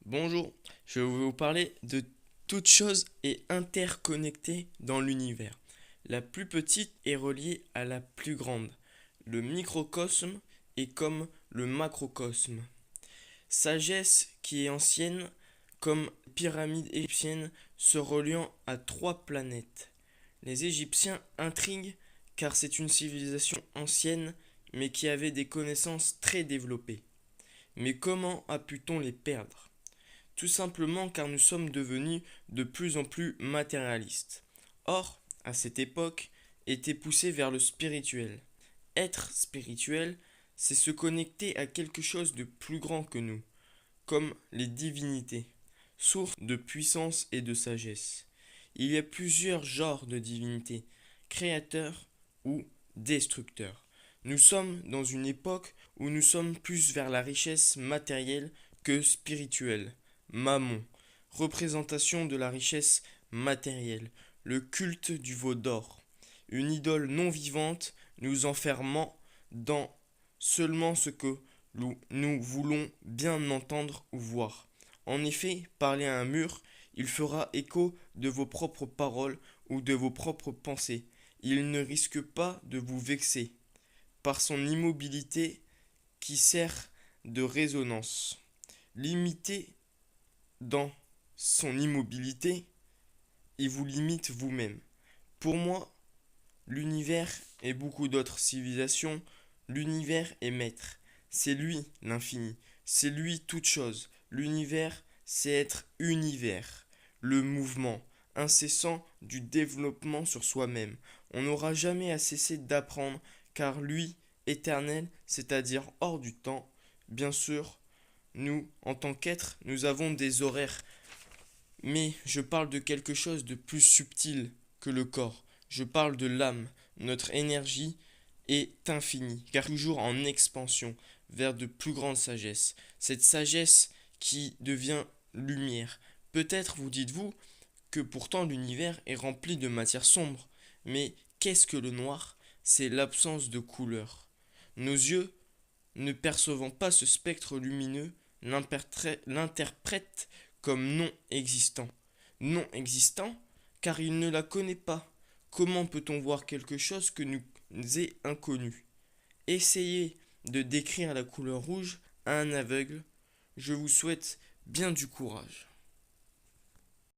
Bonjour, je vais vous parler de toute chose est interconnectée dans l'univers. La plus petite est reliée à la plus grande. Le microcosme est comme le macrocosme. Sagesse qui est ancienne comme pyramide égyptienne se reliant à trois planètes. Les Égyptiens intriguent car c'est une civilisation ancienne mais qui avait des connaissances très développées. Mais comment a pu-t-on les perdre? Tout simplement car nous sommes devenus de plus en plus matérialistes. Or, à cette époque, était poussé vers le spirituel. Être spirituel, c'est se connecter à quelque chose de plus grand que nous, comme les divinités, source de puissance et de sagesse. Il y a plusieurs genres de divinités, créateurs ou destructeurs. Nous sommes dans une époque où nous sommes plus vers la richesse matérielle que spirituelle. Mammon, représentation de la richesse matérielle, le culte du veau d'or, une idole non vivante nous enfermant dans seulement ce que nous voulons bien entendre ou voir. En effet, parler à un mur, il fera écho de vos propres paroles ou de vos propres pensées. Il ne risque pas de vous vexer par son immobilité qui sert de résonance. Limité dans son immobilité, il vous limite vous-même. Pour moi, l'univers et beaucoup d'autres civilisations, l'univers est maître. C'est lui l'infini, c'est lui toute chose. L'univers, c'est être univers, le mouvement incessant du développement sur soi-même. On n'aura jamais à cesser d'apprendre, car lui, éternel, c'est-à-dire hors du temps, bien sûr, nous, en tant qu'êtres, nous avons des horaires, mais je parle de quelque chose de plus subtil que le corps. Je parle de l'âme. Notre énergie est infinie, car toujours en expansion vers de plus grandes sagesses. Cette sagesse qui devient lumière. Peut-être vous dites-vous que pourtant l'univers est rempli de matière sombre. Mais qu'est-ce que le noir? C'est l'absence de couleur. Nos yeux, ne percevant pas ce spectre lumineux, l'interprètent comme non existant. Non existant car il ne la connaît pas. Comment peut-on voir quelque chose que nous est inconnu? Essayez de décrire la couleur rouge à un aveugle. Je vous souhaite bien du courage.